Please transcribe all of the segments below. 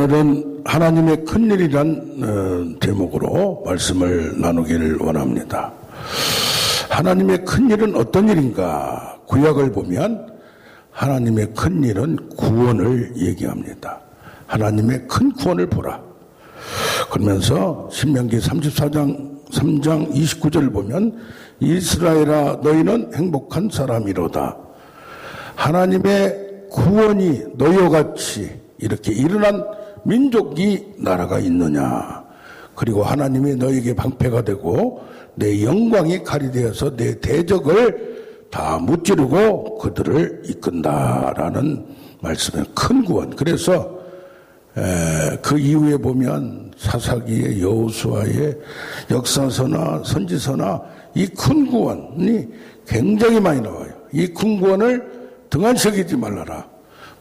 오늘은 하나님의 큰일이란 제목으로 말씀을 나누기를 원합니다. 하나님의 큰일은 어떤 일인가? 구약을 보면 하나님의 큰일은 구원을 얘기합니다. 하나님의 큰 구원을 보라. 그러면서 신명기 34장 3장 29절을 보면 이스라엘아 너희는 행복한 사람이로다. 하나님의 구원이 너희와 같이 이렇게 일어난 민족이 나라가 있느냐. 그리고 하나님이 너에게 방패가 되고 내 영광이 칼이 되어서 내 대적을 다 무찌르고 그들을 이끈다라는 말씀의 큰 구원. 그래서 그 이후에 보면 사사기의 여호수아의 역사서나 선지서나 이 큰 구원이 굉장히 많이 나와요. 이 큰 구원을 등한시키지 말라라.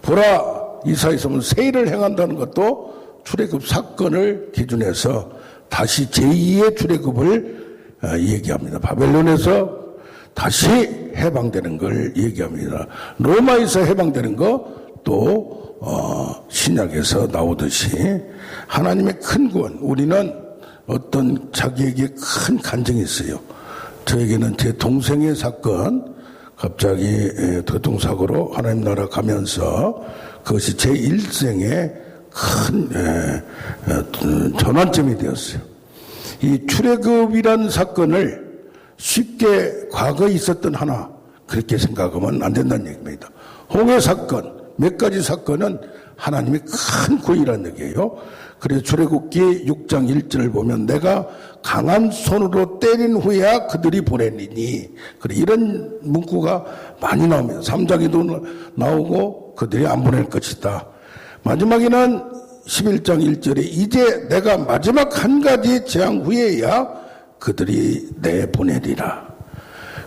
보라 이사야서 보면 세일을 행한다는 것도 출애굽 사건을 기준해서 다시 제2의 출애굽을 얘기합니다. 바벨론에서 다시 해방되는 걸 얘기합니다. 로마에서 해방되는 것도 신약에서 나오듯이 하나님의 큰 구원. 우리는 어떤 자기에게 큰 간증이 있어요. 저에게는 제 동생의 사건, 갑자기 교통사고로 하나님 나라 가면서 그것이 제 일생의 큰 전환점이 되었어요. 이 출애굽이라는 사건을 쉽게 과거에 있었던 하나 그렇게 생각하면 안 된다는 얘기입니다. 홍해 사건, 몇 가지 사건은 하나님의 큰 구원이라는 얘기예요. 그래서 출애굽기 6장 1절을 보면 내가 강한 손으로 때린 후에야 그들이 보내리니 그래 이런 문구가 많이 나옵니다. 3장에도 나오고 그들이 안 보낼 것이다. 마지막에는 11장 1절에 이제 내가 마지막 한 가지 재앙 후에야 그들이 내보내리라.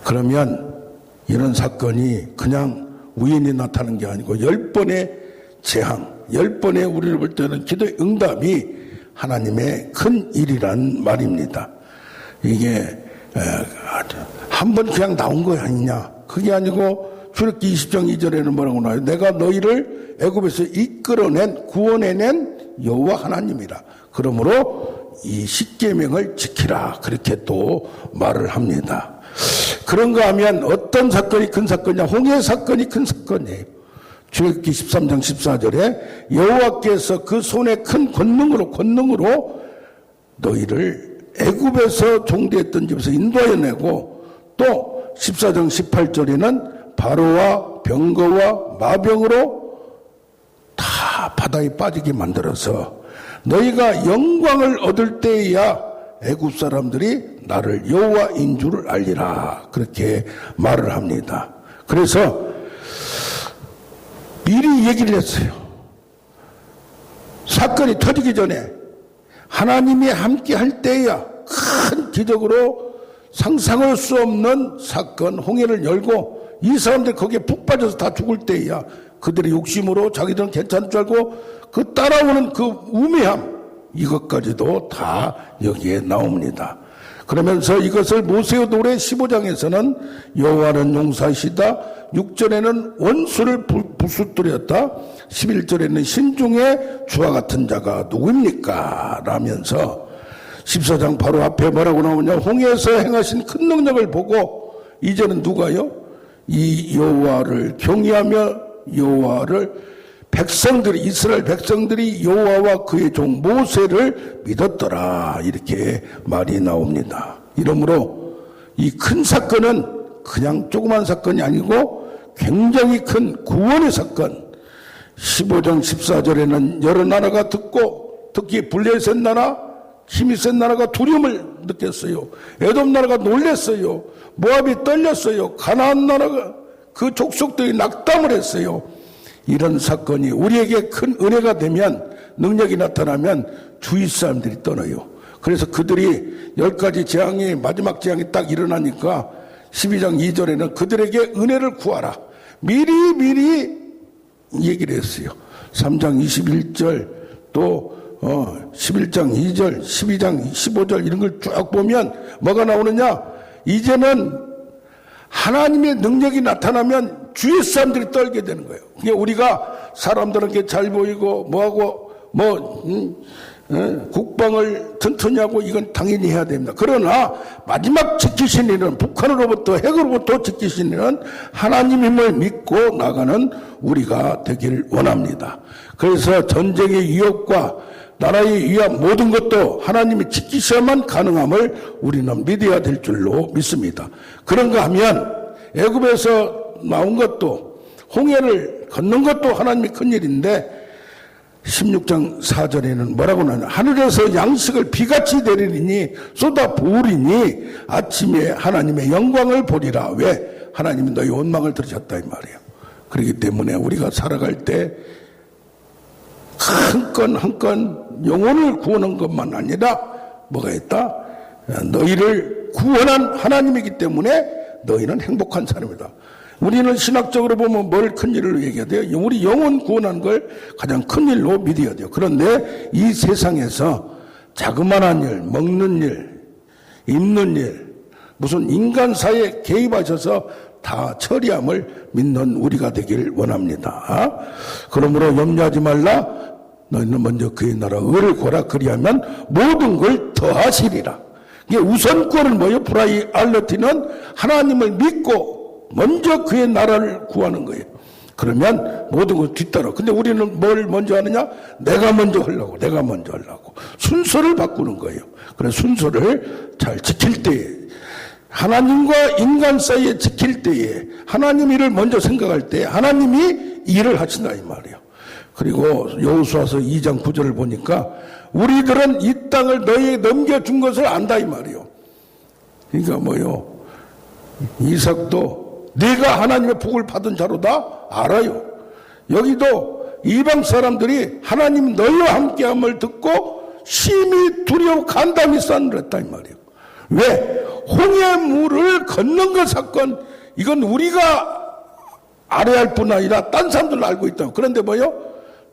그러면 이런 사건이 그냥 우연히 나타나는 게 아니고 10번의 재앙, 10번의 우리를 볼 때는 기도의 응답이 하나님의 큰 일이란 말입니다. 이게 한 번 그냥 나온 거 아니냐. 그게 아니고 출애굽기 20장 2절에는 뭐라고 나와요? 내가 너희를 애굽에서 이끌어낸 구원해낸 여호와 하나님이라. 그러므로 이 십계명을 지키라. 그렇게 또 말을 합니다. 그런가 하면 어떤 사건이 큰 사건이냐? 홍해 사건이 큰 사건이에요. 출애굽기 13장 14절에 여호와께서 그 손의 큰 권능으로 너희를 애굽에서 종되었던 집에서 인도하여 내고 또 14장 18절에는 바로와 병거와 마병으로 다 바다에 빠지게 만들어서 너희가 영광을 얻을 때에야 애굽 사람들이 나를 여호와인 줄을 알리라. 그렇게 말을 합니다. 그래서 미리 얘기를 했어요. 사건이 터지기 전에 하나님이 함께 할 때에야 큰 기적으로 상상할 수 없는 사건 홍해를 열고 이 사람들 거기에 푹 빠져서 다 죽을 때에야 그들의 욕심으로 자기들은 괜찮을 줄 알고 그 따라오는 그 우매함 이것까지도 다 여기에 나옵니다. 그러면서 이것을 모세의 노래 15장에서는 여호와는 용사이시다. 6절에는 원수를 부수뜨렸다. 11절에는 신중의 주와 같은 자가 누구입니까? 라면서 14장 바로 앞에 뭐라고 나오냐? 홍해에서 행하신 큰 능력을 보고 이제는 누가요? 이 여호와를 경외하며 여호와를 백성들이 이스라엘 백성들이 여호와와 그의 종 모세를 믿었더라. 이렇게 말이 나옵니다. 이러므로 이 큰 사건은 그냥 조그만 사건이 아니고 굉장히 큰 구원의 사건. 15장 14절에는 여러 나라가 듣고 특히 블레셋 나라 힘이 센 나라가 두려움을 느꼈어요. 에돔 나라가 놀랐어요. 모압이 떨렸어요. 가나안 나라가 그 족속들이 낙담을 했어요. 이런 사건이 우리에게 큰 은혜가 되면 능력이 나타나면 주위 사람들이 떠나요. 그래서 그들이 10가지 재앙이 마지막 재앙이 딱 일어나니까 12장 2절에는 그들에게 은혜를 구하라. 미리 얘기를 했어요. 3장 21절 또 11장 2절 12장 15절 이런 걸 쭉 보면 뭐가 나오느냐? 이제는 하나님의 능력이 나타나면 주위 사람들이 떨게 되는 거예요. 그러니까 우리가 사람들에게 잘 보이고 뭐하고 국방을 튼튼히 하고 이건 당연히 해야 됩니다. 그러나 마지막 지키신 일은 북한으로부터 핵으로부터 지키신 일은 하나님 힘을 믿고 나가는 우리가 되길 원합니다. 그래서 전쟁의 위협과 나라의 위협 모든 것도 하나님이 지키셔야만 가능함을 우리는 믿어야 될 줄로 믿습니다. 그런가 하면 애굽에서 나온 것도 홍해를 건넌 것도 하나님의 큰일인데 16장 4절에는 뭐라고 나냐, 하늘에서 양식을 비같이 내리니 쏟아 부으리니 아침에 하나님의 영광을 보리라. 왜? 하나님이 너희 원망을 들으셨다 이 말이에요. 그렇기 때문에 우리가 살아갈 때 한 건 한 건 영혼을 구원한 것만 아니라 뭐가 있다? 너희를 구원한 하나님이기 때문에 너희는 행복한 사람이다. 우리는 신학적으로 보면 뭘 큰일로 얘기해야 돼요? 우리 영혼 구원하는 걸 가장 큰일로 믿어야 돼요. 그런데 이 세상에서 자그마한 일, 먹는 일, 입는 일, 무슨 인간사에 개입하셔서 다 처리함을 믿는 우리가 되길 원합니다. 그러므로 염려하지 말라. 너희는 먼저 그의 나라 의를 구하라. 그리하면 모든 걸 더하시리라. 이게 우선권을 뭐예요? 프라이알러티는 하나님을 믿고 먼저 그의 나라를 구하는 거예요. 그러면 모든 걸 뒤따라. 근데 우리는 뭘 먼저 하느냐? 내가 먼저 하려고. 순서를 바꾸는 거예요. 그래서 순서를 잘 지킬 때에, 하나님과 인간 사이에 지킬 때에, 하나님 일을 먼저 생각할 때 하나님이 일을 하신다 이 말이에요. 그리고 여호수아서 2장 9절을 보니까 우리들은 이 땅을 너희에게 넘겨준 것을 안다 이 말이에요. 그러니까 뭐요? 이삭도 네가 하나님의 복을 받은 자로다 알아요. 여기도 이방 사람들이 하나님 너희와 함께함을 듣고 심히 두려워 간담이 싸늘했다 이 말이에요. 왜? 홍해물을 건넌 그 사건, 이건 우리가 알아야 할 뿐 아니라 딴 사람들도 알고 있다. 그런데 뭐요?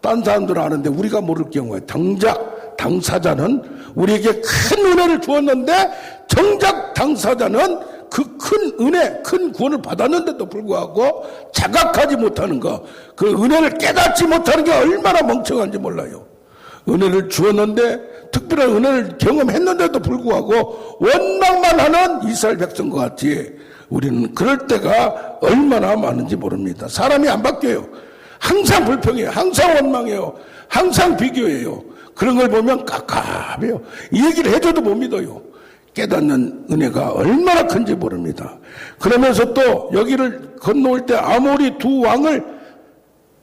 딴 사람들은 아는데 우리가 모를 경우에 정작 당사자는 우리에게 큰 은혜를 주었는데 정작 당사자는 그 큰 은혜, 큰 구원을 받았는데도 불구하고 자각하지 못하는 거, 그 은혜를 깨닫지 못하는 게 얼마나 멍청한지 몰라요. 은혜를 주었는데, 특별한 은혜를 경험했는데도 불구하고 원망만 하는 이스라엘 백성과 같이 우리는 그럴 때가 얼마나 많은지 모릅니다. 사람이 안 바뀌어요. 항상 불평해요. 항상 원망해요. 항상 비교해요. 그런 걸 보면 깝깝해요. 이 얘기를 해줘도 못 믿어요. 깨닫는 은혜가 얼마나 큰지 모릅니다. 그러면서 또 여기를 건너올 때 아모리 두 왕을,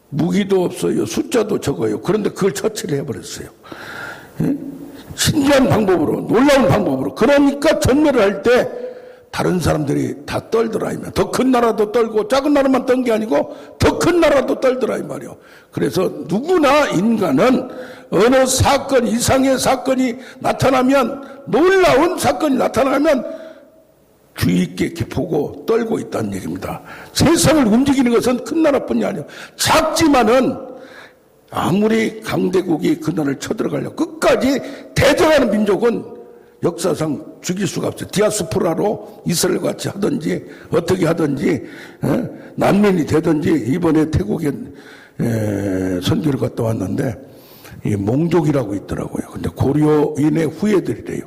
무기도 없어요. 숫자도 적어요. 그런데 그걸 처치를 해버렸어요. 신기한 방법으로, 놀라운 방법으로. 그러니까 전멸을 할 때 다른 사람들이 다 떨더라. 더 큰 나라도 떨고 작은 나라만 떤 게 아니고 더 큰 나라도 떨더라 이 말이요. 그래서 누구나 인간은 어느 사건 이상의 사건이 나타나면, 놀라운 사건이 나타나면 주의 있게 이렇게 보고 떨고 있다는 얘기입니다. 세상을 움직이는 것은 큰 나라뿐이 아니에요. 작지만은 아무리 강대국이 그 나라를 쳐들어가려고 끝까지 대적하는 민족은 역사상 죽일 수가 없어요. 디아스포라로 이스라엘 같이 하든지 어떻게 하든지 난민이 되든지. 이번에 태국에 선교를 갔다 왔는데 이 몽족이라고 있더라고요. 근데 고려인의 후예들이래요.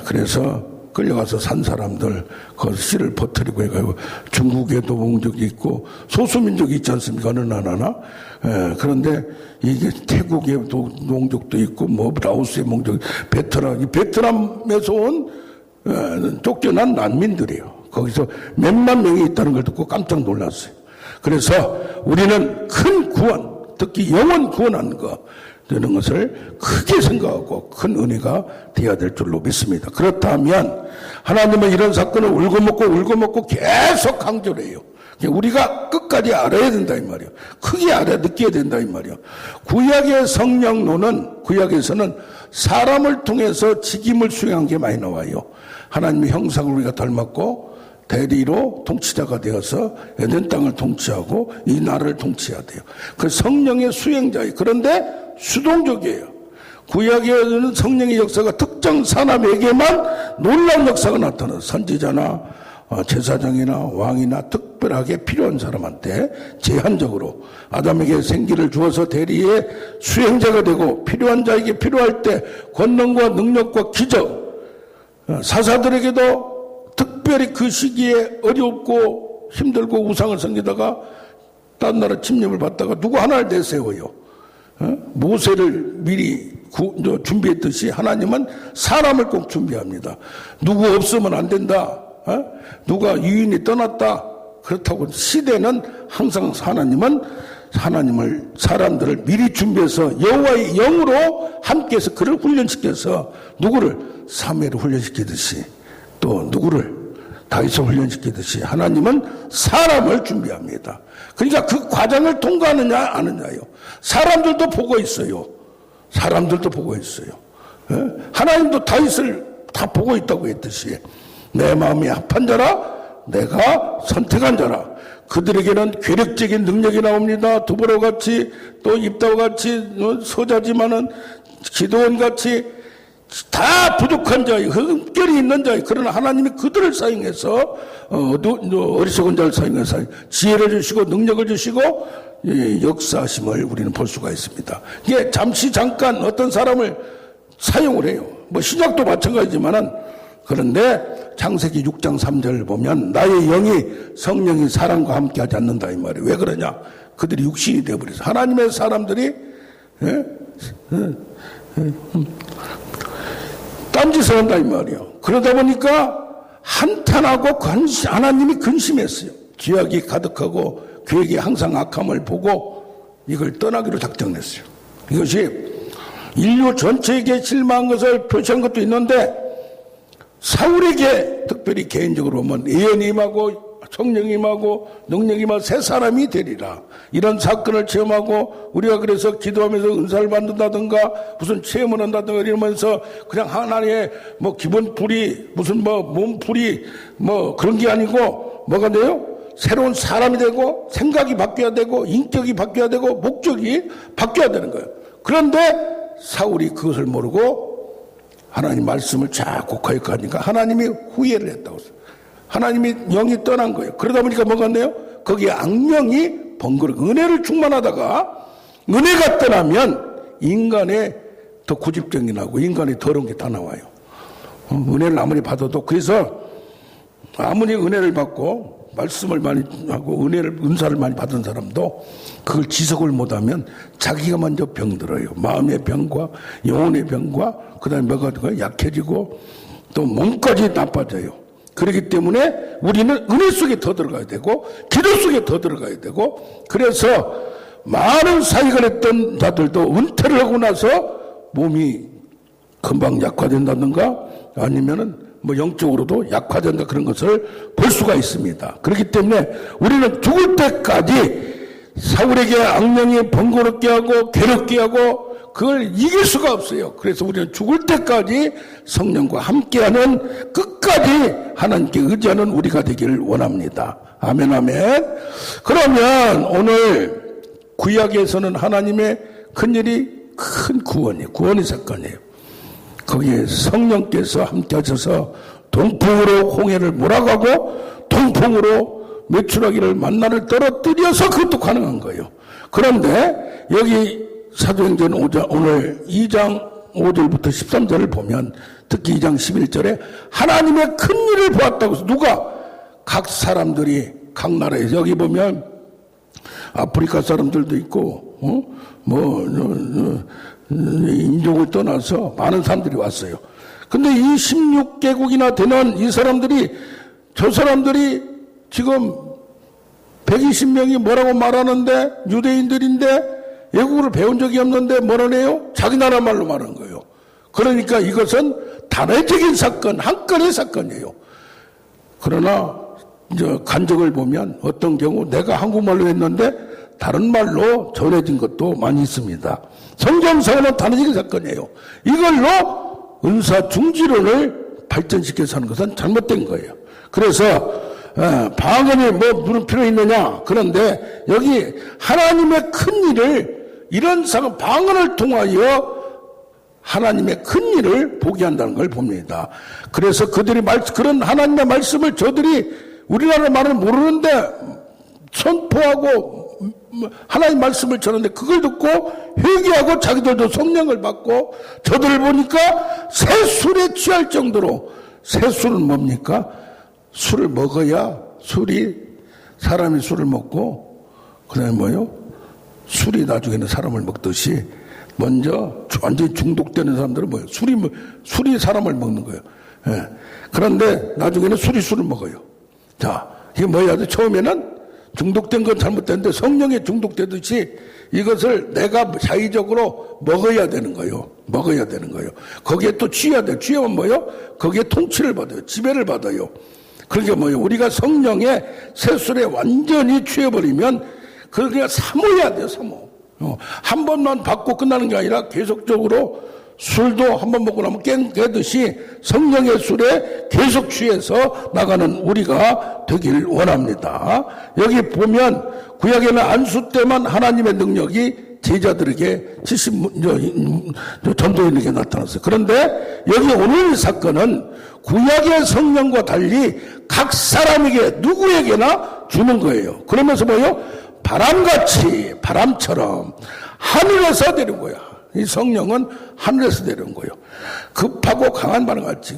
그래서 끌려가서 산 사람들 그 씨를 퍼뜨리고 해가지고 중국에도 몽족이 있고 소수민족이 있지 않습니까? 어느 나라나. 그런데 이게 태국에도 몽족도 있고 뭐 라오스의 몽족, 베트남에서 온 쫓겨난 난민들이에요. 거기서 몇만 명이 있다는 걸 듣고 깜짝 놀랐어요. 그래서 우리는 큰 구원, 특히 영혼 구원하는 거, 되는 것을 크게 생각하고 큰 은혜가 되어야 될 줄로 믿습니다. 그렇다면 하나님은 이런 사건을 울고먹고 계속 강조를 해요. 우리가 끝까지 알아야 된다 이 말이에요. 크게 알아야, 느껴야 된다 이 말이에요. 구약의 성령론은, 구약에서는 사람을 통해서 직임을 수행한 게 많이 나와요. 하나님의 형상을 우리가 닮았고 대리로 통치자가 되어서 에덴 땅을 통치하고 이 나라를 통치해야 돼요. 그 성령의 수행자예요. 그런데 수동적이에요. 구약에는 성령의 역사가 특정 사람에게만 놀라운 역사가 나타나요. 선지자나 제사장이나 왕이나 특별하게 필요한 사람한테 제한적으로 아담에게 생기를 주어서 대리의 수행자가 되고 필요한 자에게 필요할 때 권능과 능력과 기적, 사사들에게도 특별히 그 시기에 어렵고 힘들고 우상을 섬기다가 딴 나라 침략을 받다가 누구 하나를 내세워요. 모세를 미리 준비했듯이 하나님은 사람을 꼭 준비합니다. 누구 없으면 안 된다. 누가 유인이 떠났다. 그렇다고 시대는 항상 하나님을 사람들을 미리 준비해서 여호와의 영으로 함께해서 그를 훈련시켜서 누구를 사무엘을 훈련시키듯이 또 누구를 다윗을 훈련시키듯이 하나님은 사람을 준비합니다. 그러니까 그 과정을 통과하느냐 안 하느냐요. 사람들도 보고 있어요. 하나님도 다윗을 다 보고 있다고 했듯이 내 마음이 합한 자라 내가 선택한 자라. 그들에게는 괴력적인 능력이 나옵니다. 두보로 같이 또 입다와 같이 서자지만은 기도원 같이 다 부족한 자예요. 흠결이 있는 자예요. 그러나 하나님이 그들을 사용해서 어리석은 자를 사용해서 지혜를 주시고 능력을 주시고 역사하심을 우리는 볼 수가 있습니다. 이게 잠깐 어떤 사람을 사용을 해요. 뭐 신약도 마찬가지지만은 그런데 창세기 6장 3절을 보면 나의 영이 성령이 사람과 함께 하지 않는다 이 말이에요. 왜 그러냐? 그들이 육신이 되어버려서 하나님의 사람들이 딴짓을 한다 이 말이에요. 그러다 보니까 한탄하고 하나님이 근심했어요. 죄악이 가득하고 그에게 항상 악함을 보고 이걸 떠나기로 작정했어요. 이것이 인류 전체에게 실망한 것을 표시한 것도 있는데 사울에게 특별히 개인적으로 보면 예언이 임하고 성령이 임하고 능력이 임하고 세 사람이 되리라. 이런 사건을 체험하고 우리가 그래서 기도하면서 은사를 받는다든가 무슨 체험을 한다든가 이러면서 그냥 하나의 뭐 기본풀이 무슨 뭐 몸풀이 뭐 그런 게 아니고 뭐가 돼요? 새로운 사람이 되고 생각이 바뀌어야 되고 인격이 바뀌어야 되고 목적이 바뀌어야 되는 거예요. 그런데 사울이 그것을 모르고 하나님 말씀을 자꾸 거역하니까 하나님이 후회를 했다고 했어요. 하나님이 영이 떠난 거예요. 그러다 보니까 뭐가 돼요? 거기에 악령이 번거롭고 은혜를 충만하다가 은혜가 떠나면 인간의 더 고집정이 나고 인간의 더러운 게 다 나와요. 은혜를 아무리 받아도 그래서 아무리 은혜를 받고 말씀을 많이 하고 은사를 많이 받은 사람도 그걸 지속을 못하면 자기가 먼저 병들어요. 마음의 병과 영혼의 병과 그 다음에 뭐가 약해지고 또 몸까지 나빠져요. 그렇기 때문에 우리는 은혜 속에 더 들어가야 되고 기도 속에 더 들어가야 되고 그래서 많은 사역을 했던 자들도 은퇴를 하고 나서 몸이 금방 약화된다든가 아니면은 뭐 영적으로도 약화된다 그런 것을 볼 수가 있습니다. 그렇기 때문에 우리는 죽을 때까지 사울에게 악령이 번거롭게 하고 괴롭게 하고 그걸 이길 수가 없어요. 그래서 우리는 죽을 때까지 성령과 함께하는 끝까지 하나님께 의지하는 우리가 되기를 원합니다. 아멘 아멘. 그러면 오늘 구약에서는 하나님의 큰일이 큰 구원의 사건이에요. 거기에 성령께서 함께 하셔서 동풍으로 홍해를 몰아가고 동풍으로 메추라기를 만나를 떨어뜨려서 그것도 가능한 거예요. 그런데 여기 사도행전 오늘 2장 5절부터 13절을 보면 특히 2장 11절에 하나님의 큰 일을 보았다고 해서 누가? 각 사람들이 각 나라에 여기 보면 아프리카 사람들도 있고 인종을 떠나서 많은 사람들이 왔어요. 근데 이 16개국이나 되는 이 사람들이 저 사람들이 지금 120명이 뭐라고 말하는데 유대인들인데 외국어를 배운 적이 없는데 뭐라네요? 자기 나라 말로 말하는 거예요. 그러니까 이것은 단회적인 사건, 한 건의 사건이에요. 그러나 이제 간증을 보면 어떤 경우 내가 한국말로 했는데 다른 말로 전해진 것도 많이 있습니다. 성경상은 단회적인 사건이에요. 이걸로 은사 중지론을 발전시켜서 하는 것은 잘못된 거예요. 그래서 방언이 뭐 무슨 필요 있느냐? 그런데 여기 하나님의 큰 일을 이런 방언을 통하여 하나님의 큰 일을 보게 한다는 걸 봅니다. 그래서 그들이 그런 하나님의 말씀을 저들이 우리나라 말을 모르는데 선포하고 하나님 말씀을 전하는데 그걸 듣고 회개하고 자기들도 성령을 받고 저들을 보니까 새 술에 취할 정도로, 새 술은 뭡니까? 술을 먹어야 사람이 술을 먹고 그 다음에 뭐요? 술이 나중에는 사람을 먹듯이 먼저 완전히 중독되는 사람들은 뭐예요? 술이 사람을 먹는 거예요. 예. 그런데 나중에는 술을 먹어요. 자, 이게 뭐야? 처음에는 중독된 건 잘못됐는데 성령에 중독되듯이 이것을 내가 자의적으로 먹어야 되는 거예요. 먹어야 되는 거예요. 거기에 또 취해야 돼요. 취하면 뭐예요? 거기에 통치를 받아요. 지배를 받아요. 그게 뭐예요? 우리가 성령의 새술에 완전히 취해버리면 그걸 사모해야 돼요. 사모. 한 번만 받고 끝나는 게 아니라 계속적으로 술도 한 번 먹고 나면 깨듯이 성령의 술에 계속 취해서 나가는 우리가 되길 원합니다. 여기 보면 구약에는 안수 때만 하나님의 능력이 제자들에게 전도인에게 나타났어요. 그런데 여기 오늘 사건은 구약의 성령과 달리 각 사람에게 누구에게나 주는 거예요. 그러면서 뭐예요? 바람같이, 바람처럼 하늘에서 내린 거야. 이 성령은 하늘에서 내려온 거예요. 급하고 강한 바람같이,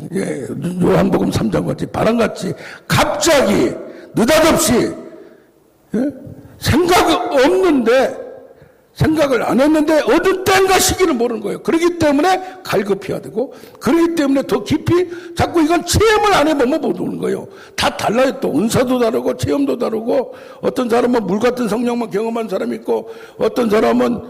요한복음 3장 같이 바람같이 갑자기 느닷없이, 생각을 안 했는데 어느 때인가 시기를 모르는 거예요. 그렇기 때문에 갈급해야 되고, 그렇기 때문에 더 깊이 자꾸 이건 체험을 안 해보면 못 오는 거예요. 다 달라요. 또 은사도 다르고 체험도 다르고, 어떤 사람은 물 같은 성령만 경험한 사람이 있고, 어떤 사람은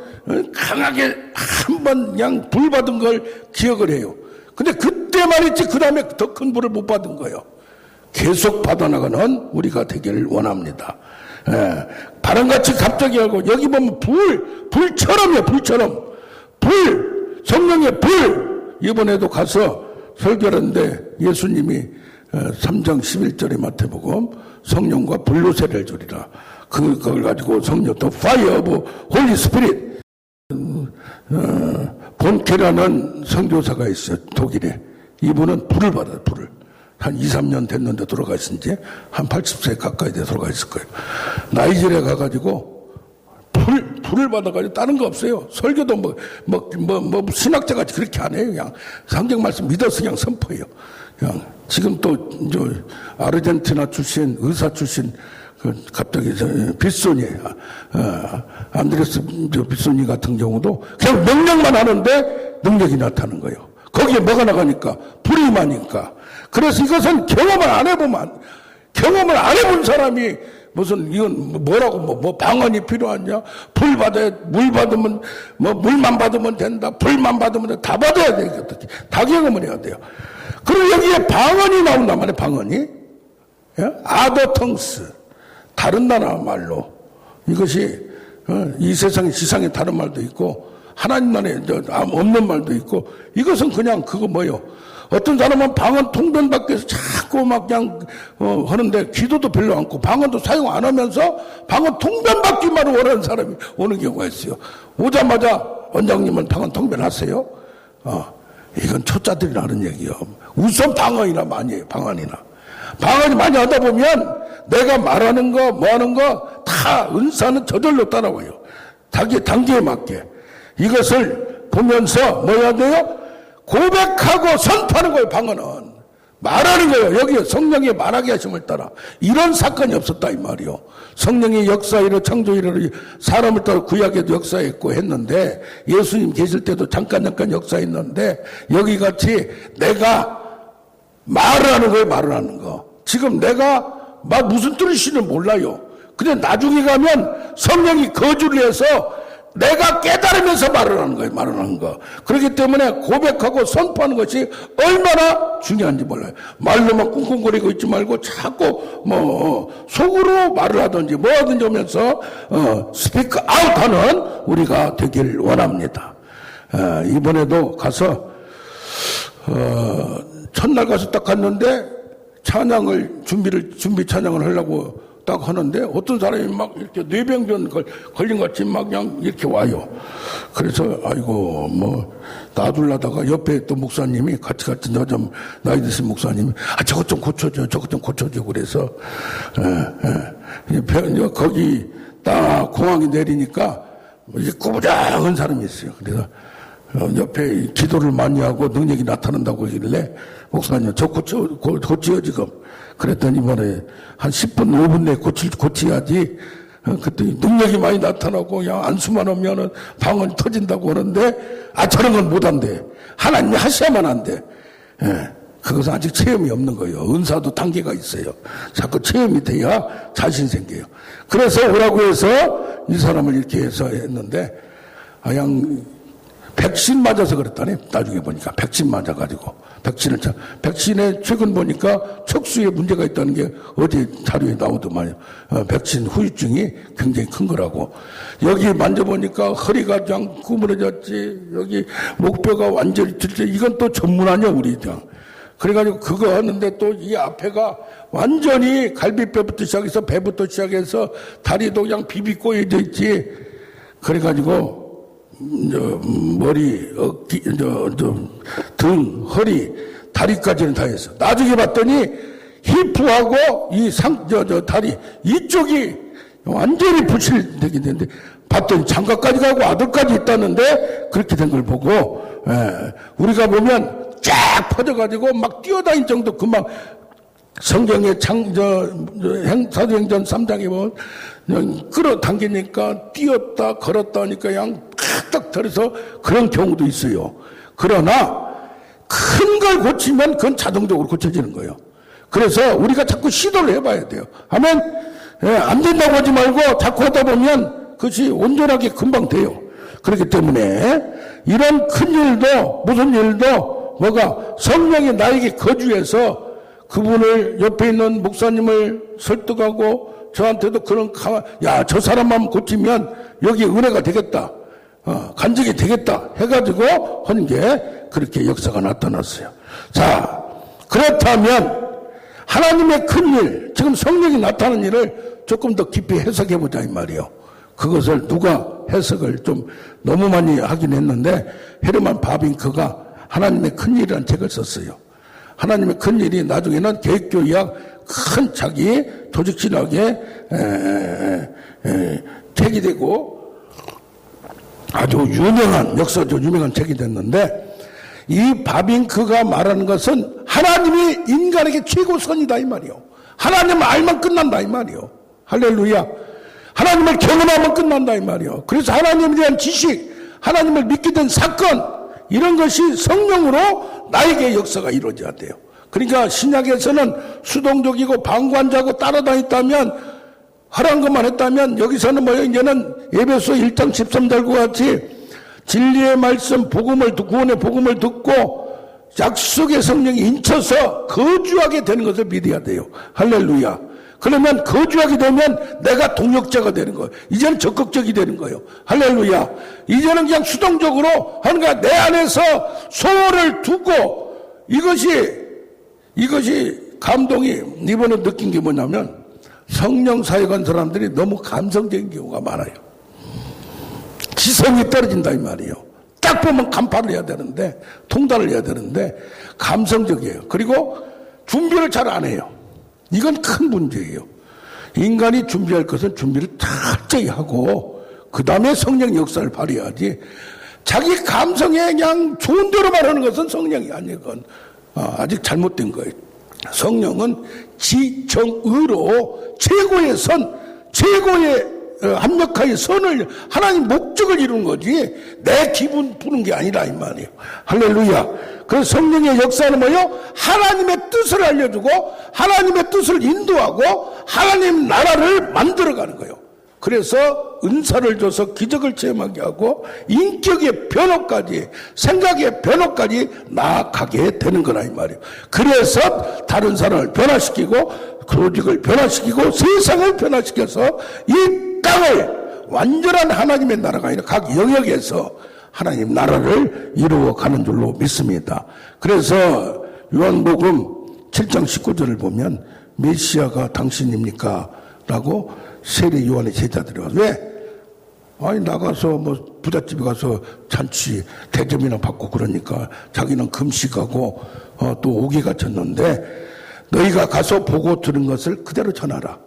강하게 한 번 그냥 불 받은 걸 기억을 해요. 근데 그때만 있지 그 다음에 더 큰 불을 못 받은 거예요. 계속 받아나가는 우리가 되기를 원합니다. 바람같이 갑자기 하고, 여기 보면 불처럼이요. 불처럼. 성령의 불. 이번에도 가서 설교하는데 예수님이 3장 11절에 마태복음 성령과 불로 세례를 주리라. 그걸 가지고 성령, the fire of Holy Spirit. 본케라는 선교사가 있어요. 독일에. 이분은 불을 받아요. 불을. 한 2, 3년 됐는데 돌아가신 지 한 80세 가까이 돼 돌아가 있을 거예요. 나이지리아 가가지고 불을 받아가지고 다른 거 없어요. 설교도 신학자 같이 그렇게 안 해요. 그냥 성경 말씀 믿어서 그냥 선포해요. 그냥 지금 또 아르헨티나 출신, 의사 출신, 갑자기 빗소니, 안드레스 빗소니 같은 경우도 그냥 명령만 하는데 능력이 나타나는 거예요. 거기에 뭐가 나가니까? 불이 임하니까. 그래서 이것은 경험을 안 해본 사람이 무슨 이건 뭐라고 방언이 필요하냐? 물 받으면 물만 받으면 된다. 불만 받으면 된다. 다 받아야 되거든. 다 경험을 해야 돼요. 그리고 여기에 방언이 나온단 말이에요. 방언이. 아더텅스. 다른 나라 말로. 이것이 이 세상에 지상에 다른 말도 있고 하나님 나라에 없는 말도 있고, 이것은 그냥 그거 뭐예요? 어떤 사람은 방언 통변 받기 위해서 자꾸 막 그냥 하는데 기도도 별로 않고 방언도 사용 안 하면서 방언 통변 받기만 원하는 사람이 오는 경우가 있어요. 오자마자 원장님은 방언 통변하세요? 이건 초짜들이라는 얘기예요. 우선 방언이나 많이 해요. 방언이 많이 하다 보면 내가 말하는 거 뭐 하는 거 다 은사는 저절로 따라와요. 자기 단계에 맞게. 이것을 보면서 뭐 해야 돼요? 고백하고 선포하는 거예요. 방언은 말하는 거예요. 여기 성령의 말하게 하심을 따라. 이런 사건이 없었다 이 말이요. 성령의 역사이로 창조이로 사람을 따라 구약에도 역사했고 했는데, 예수님 계실 때도 잠깐 역사했는데, 여기 같이 내가 말을 하는 거예요. 말을 하는 거. 지금 내가 무슨 뜻인지는 몰라요. 근데 나중에 가면 성령이 거주를 해서 내가 깨달으면서 말을 하는 거예요. 말을 하는 거. 그렇기 때문에 고백하고 선포하는 것이 얼마나 중요한지 몰라요. 말로만 꿍꿍거리고 있지 말고 자꾸 속으로 말을 하든지 뭐 하든지 하면서 스피크 아웃하는 우리가 되길 원합니다. 이번에도 가서 첫날 가서 딱 갔는데 찬양을 준비 찬양을 하려고 딱 하는데 어떤 사람이 막 이렇게 뇌병변 걸린 것 같이 막 그냥 이렇게 와요. 그래서 아이고 놔둘라다가 옆에 또 목사님이 같이 좀 나이 드신 목사님이 저것 좀 고쳐줘 그래서 거기 딱 공항이 내리니까 이게 꾸부작한 사람이 있어요. 그래서 옆에 기도를 많이 하고 능력이 나타난다고 하길래 목사님 저 고치요 지금. 그랬더니 이번에 한 10분 5분 내에 고쳐야지. 그랬더니 능력이 많이 나타나고 야 안수만 하면은 방언이 터진다고 하는데 저런 건 못한대. 하나님이 하셔야만 한대. 그것은 아직 체험이 없는 거예요. 은사도 단계가 있어요. 자꾸 체험이 돼야 자신 생겨요. 그래서 오라고 해서 이 사람을 이렇게 해서 했는데 그냥 백신 맞아서 그랬다네. 나중에 보니까 백신 맞아가지고 백신에 최근 보니까 척수에 문제가 있다는 게 어제 자료에 나오더만요. 백신 후유증이 굉장히 큰 거라고. 여기 만져보니까 허리가 좀 구부러졌지. 여기 목뼈가 완전히 들지. 이건 또 전문 아니야 우리 장. 그래가지고 그거 하는데 또 이 앞에가 완전히 갈비뼈부터 시작해서 배부터 시작해서 다리도 그냥 비비 꼬여져 있지. 그래가지고 머리, 어깨, 등, 허리, 다리까지는 다 했어. 나중에 봤더니 히프하고 다리 이쪽이 완전히 부실되게 됐는데 봤더니 장가까지 가고 아들까지 있다는데 그렇게 된 걸 보고 우리가 보면 쫙 퍼져가지고 막 뛰어다닐 정도 금방 성경의 사도행전 3장에 보면 그냥 끌어당기니까 뛰었다 걸었다 하니까 그냥 탁탁 털어서 그런 경우도 있어요. 그러나 큰 걸 고치면 그건 자동적으로 고쳐지는 거예요. 그래서 우리가 자꾸 시도를 해봐야 돼요. 하면 안 된다고 하지 말고 자꾸 하다 보면 그것이 온전하게 금방 돼요. 그렇기 때문에 이런 큰 일도 무슨 일도 뭐가 성령이 나에게 거주해서 그분을 옆에 있는 목사님을 설득하고 저한테도 저 사람만 고치면 여기 은혜가 되겠다. 간증이 되겠다. 해가지고 하는 게 그렇게 역사가 나타났어요. 자, 그렇다면 하나님의 큰 일, 지금 성령이 나타나는 일을 조금 더 깊이 해석해보자 이 말이에요. 그것을 누가 해석을 좀 너무 많이 하긴 했는데 헤르만 바빙크가 하나님의 큰 일이라는 책을 썼어요. 하나님의 큰 일이 나중에는 개혁교의학 큰 자기 조직신학의 책이 되고 아주 역사적으로 유명한 책이 됐는데 이 바빙크가 말하는 것은 하나님이 인간에게 최고선이다 이 말이요. 하나님을 알면 끝난다 이 말이요. 할렐루야. 하나님을 경험하면 끝난다 이 말이요. 그래서 하나님에 대한 지식, 하나님을 믿게 된 사건 이런 것이 성령으로 나에게 역사가 이루어져야 돼요. 그러니까 신약에서는 수동적이고 방관자고 따라다녔다면 하라는 것만 했다면 여기서는 이제는 에베소 1장 13절과 같이 진리의 말씀 구원의 복음을 듣고 약속의 성령이 인쳐서 거주하게 되는 것을 믿어야 돼요. 할렐루야. 그러면 거주하게 되면 내가 동역자가 되는 거예요. 이제는 적극적이 되는 거예요. 할렐루야. 이제는 그냥 수동적으로 하는 거야. 내 안에서 소원을 두고 이것이 감동이 이번에 느낀 게 뭐냐면 성령 사역한 사람들이 너무 감성적인 경우가 많아요. 지성이 떨어진다 이 말이에요. 딱 보면 간파를 해야 되는데 통달을 해야 되는데 감성적이에요. 그리고 준비를 잘 안 해요. 이건 큰 문제예요. 인간이 준비할 것은 준비를 철저히 하고 그 다음에 성령 역사를 발휘해야지 자기 감성에 그냥 좋은 대로만 하는 것은 성령이 아니에요. 그건 아직 잘못된 거예요. 성령은 지정의로 최고의 선, 최고의 합력하여 선을 하나님 목적을 이루는 거지 내 기분 푸는 게 아니라 이 말이에요. 할렐루야. 그래서 성령의 역사는 뭐예요? 하나님의 뜻을 알려주고 하나님의 뜻을 인도하고 하나님 나라를 만들어가는 거예요. 그래서 은사를 줘서 기적을 체험하게 하고 인격의 변화까지 생각의 변화까지 나아가게 되는 거라 이 말이에요. 그래서 다른 사람을 변화시키고 조직을 변화시키고 세상을 변화시켜서 이 땅을 완전한 하나님의 나라가 아니라 각 영역에서 하나님 나라를 이루어가는 줄로 믿습니다. 그래서 요한복음 7장 19절을 보면 메시아가 당신입니까? 라고 세례 요한의 제자들이 와서 왜? 아니, 나가서 뭐 부잣집에 가서 잔치 대접이나 받고 그러니까 자기는 금식하고 또 오기 갇혔는데 너희가 가서 보고 들은 것을 그대로 전하라.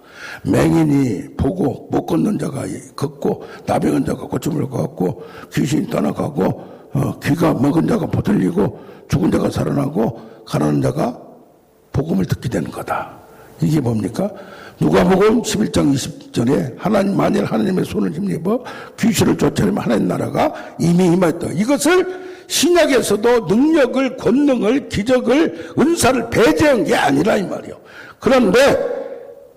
맹인이 보고 못 걷는 자가 걷고 나병은 자가 고침을 걷고 귀신이 떠나가고 귀가 먹은 자가 보들리고 죽은 자가 살아나고 가난한 자가 복음을 듣게 되는 거다. 이게 뭡니까? 누가복음 11장 20절에 만일 하나님의 손을 힘입어 귀신을 쫓아내면 하나님 나라가 이미 임하였다. 이것을 신약에서도 능력을, 권능을, 기적을, 은사를 배제한 게 아니라 이 말이요. 그런데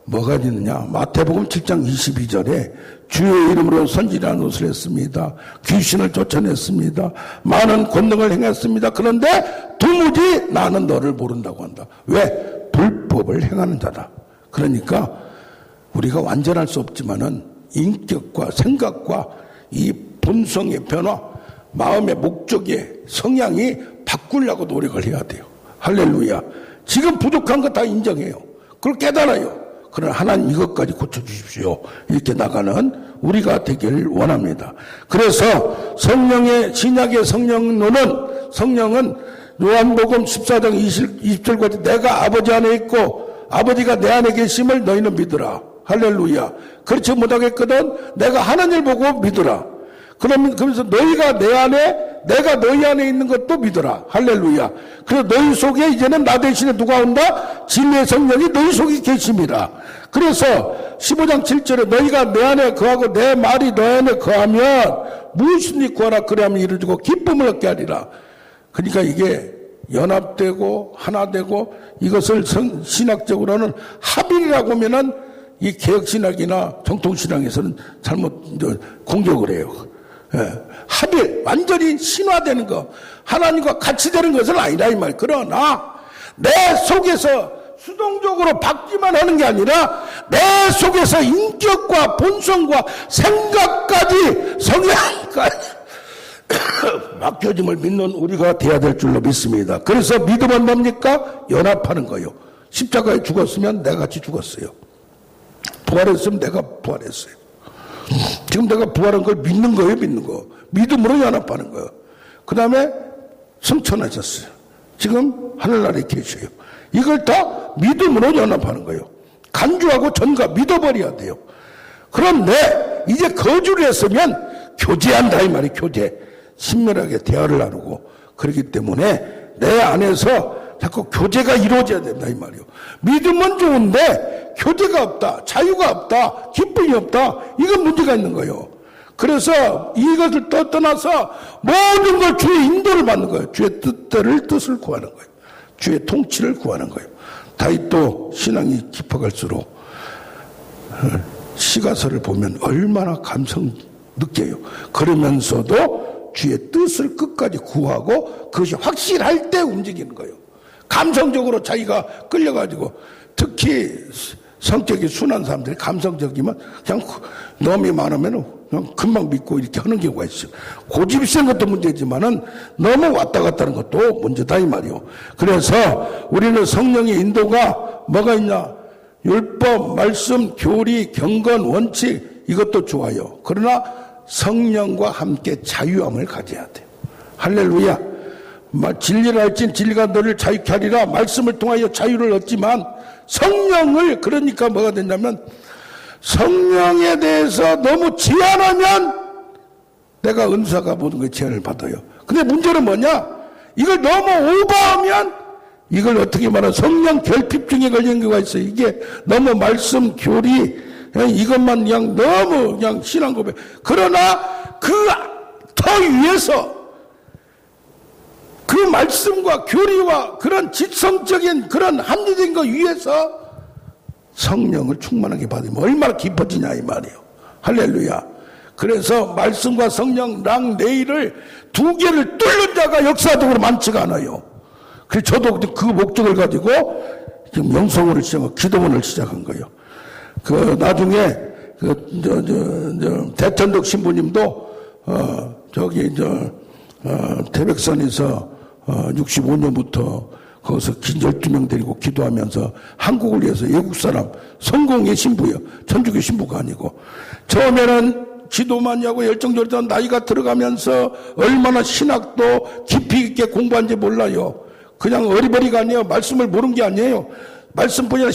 뭐가 있느냐? 마태복음 7장 22절에 주의 이름으로 선지자한 것을 했습니다. 귀신을 쫓아냈습니다. 많은 권능을 행했습니다. 그런데 도무지 나는 너를 모른다고 한다. 왜? 불법을 행하는 자다. 그러니까 우리가 완전할 수 없지만은 인격과 생각과 이 본성의 변화, 마음의 목적의 성향이 바꾸려고 노력을 해야 돼요. 할렐루야. 지금 부족한 거 다 인정해요. 그걸 깨달아요. 그러나 하나님 이것까지 고쳐주십시오. 이렇게 나가는 우리가 되기를 원합니다. 그래서 신약의 성령은 요한복음 14장 20절까지 내가 아버지 안에 있고 아버지가 내 안에 계심을 너희는 믿으라. 할렐루야. 그렇지 못하겠거든 내가 하나님을 보고 믿으라. 그러면서 너희가 내 안에, 내가 너희 안에 있는 것도 믿어라. 할렐루야. 그래서 너희 속에 이제는 나 대신에 누가 온다? 진리의 성령이 너희 속에 계심이라. 그래서 15장 7절에 너희가 내 안에 거하고 내 말이 너희 안에 거하면 무엇이든지 구하라. 그래야만 이루어지고 기쁨을 얻게 하리라. 그러니까 이게 연합되고 하나되고 이것을 신학적으로는 합일이라고 하면은 이 개혁신학이나 정통신학에서는 잘못 공격을 해요. 예, 합일, 완전히 신화되는 거, 하나님과 같이 되는 것은 아니라 이 말. 그러나 내 속에서 수동적으로 받기만 하는 게 아니라 내 속에서 인격과 본성과 생각까지 성향까지 맡겨짐을 믿는 우리가 돼야 될 줄로 믿습니다. 그래서 믿음은 뭡니까? 연합하는 거요. 십자가에 죽었으면 내가 같이 죽었어요. 부활했으면 내가 부활했어요. 지금 내가 부활한 걸 믿는 거예요, 믿는 거. 믿음으로 연합하는 거예요. 그 다음에 승천하셨어요. 지금 하늘나라에 계셔요. 이걸 다 믿음으로 연합하는 거예요. 간주하고 전가 믿어버려야 돼요. 그런데 이제 거주를 했으면 교제한다 이 말이에요. 교제. 친밀하게 대화를 나누고 그렇기 때문에 내 안에서 자꾸 교제가 이루어져야 된다 이 말이에요. 믿음은 좋은데 교제가 없다, 자유가 없다, 기쁨이 없다, 이건 문제가 있는 거예요. 그래서 이것을 떠나서 모든 걸 주의 인도를 받는 거예요. 주의 뜻을 구하는 거예요. 주의 통치를 구하는 거예요. 다윗도 신앙이 깊어갈수록 시가서를 보면 얼마나 감성 느껴요. 그러면서도 주의 뜻을 끝까지 구하고 그것이 확실할 때 움직이는 거예요. 감성적으로 자기가 끌려가지고, 특히 성격이 순한 사람들이 감성적이면 그냥 너무 많으면 그냥 금방 믿고 이렇게 하는 경우가 있어요. 고집이 센 것도 문제지만은 너무 왔다 갔다 하는 것도 문제다 이 말이요. 그래서 우리는 성령의 인도가 뭐가 있냐? 율법, 말씀, 교리, 경건, 원칙, 이것도 좋아요. 그러나 성령과 함께 자유함을 가져야 돼요. 할렐루야. 진리를 알진 진리가 너를 자유케 하리라. 말씀을 통하여 자유를 얻지만 성령을, 그러니까 뭐가 되냐면 성령에 대해서 너무 제한하면 내가 은사가 모든 걸 제한을 받아요. 근데 문제는 뭐냐? 이걸 너무 오버하면 이걸 어떻게 말하면 성령 결핍증에 걸리는 경우가 있어요. 이게 너무 말씀, 교리, 이것만 그냥 너무 그냥 신앙 고백. 그러나 그 더 위에서 그 말씀과 교리와 그런 지성적인 그런 합리적인 것 위에서 성령을 충만하게 받으면 얼마나 깊어지냐 이 말이에요. 할렐루야. 그래서 말씀과 성령 랑레이를 두 개를 뚫는 자가 역사적으로 많지가 않아요. 그래서 저도 그 목적을 가지고 지금 영성원을 시작하고 기도원을 시작한 거예요. 그 나중에 대천덕 신부님도 태백산에서 65년부터 거기서 12명 데리고 기도하면서 한국을 위해서 외국 사람 성공의 신부요. 천주교 신부가 아니고 처음에는 지도 많이 하고 열정적으로 나이가 들어가면서 얼마나 신학도 깊이 있게 공부한지 몰라요. 그냥 어리버리가 아니에요. 말씀을 모르는 게 아니에요. 말씀뿐이 아니라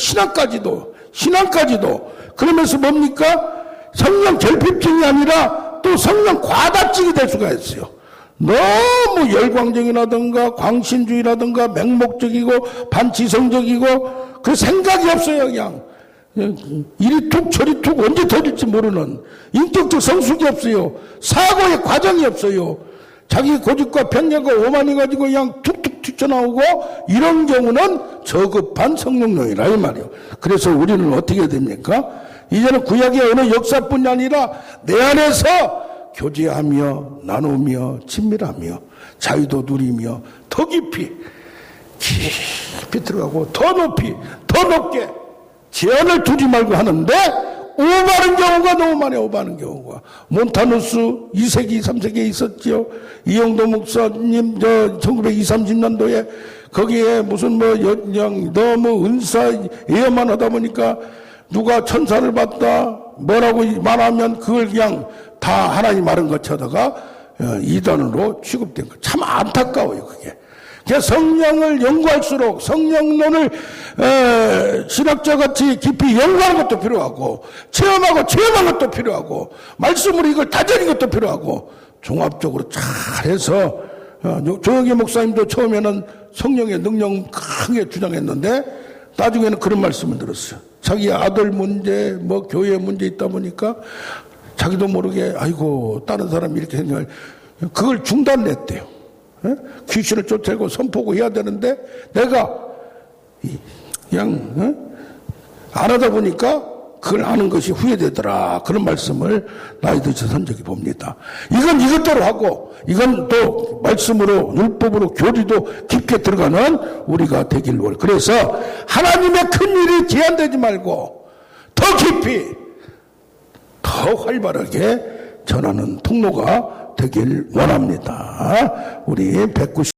신학까지도. 그러면서 뭡니까? 성령 결핍증이 아니라 또 성령 과다증이 될 수가 있어요. 너무 열광적이라든가 광신주의라든가 맹목적이고 반지성적이고 그 생각이 없어요. 그냥 이리 툭 저리 툭 언제 터질지 모르는 인격적 성숙이 없어요. 사고의 과정이 없어요. 자기 고집과 편견과 오만이 가지고 그냥 툭툭 튀쳐나오고 이런 경우는 저급한 성령령이라 이 말이에요. 그래서 우리는 어떻게 됩니까? 이제는 구약의 어느 역사뿐이 아니라 내 안에서 교제하며 나누며 친밀하며 자유도 누리며 더 깊이 들어가고 더 높이 더 높게 제한을 두지 말고 하는데 오바는 경우가 너무 많아요. 오바는 경우가. 몬타누스 2세기 3세기에 있었죠. 이영도 목사님 1920, 30년도에 거기에 무슨 그냥 너무 은사 예언만 하다 보니까 누가 천사를 봤다 뭐라고 말하면 그걸 그냥 다 하나님 말한 것 쳐다가 이단으로 취급된 거. 참 안타까워요, 그게. 그래서 성령을 연구할수록 성령론을 신학자같이 깊이 연구하는 것도 필요하고 체험한 것도 필요하고 말씀으로 이걸 다져는 것도 필요하고 종합적으로 잘해서 조영기 목사님도 처음에는 성령의 능력 크게 주장했는데 나중에는 그런 말씀을 들었어요. 자기 아들 문제 교회 문제 있다 보니까 자기도 모르게 아이고 다른 사람이 이렇게 생각을 그걸 중단냈대요. 귀신을 쫓아내고 선포고 해야 되는데 내가 그냥 안 하다 보니까 그걸 아는 것이 후회되더라. 그런 말씀을 나이 드셔서 한 적이 봅니다. 이건 이것대로 하고 이건 또 말씀으로 율법으로 교리도 깊게 들어가는 우리가 되길 원. 그래서 하나님의 큰 일이 제한되지 말고 더 깊이 더 활발하게 전하는 통로가 되길 원합니다. 우리 190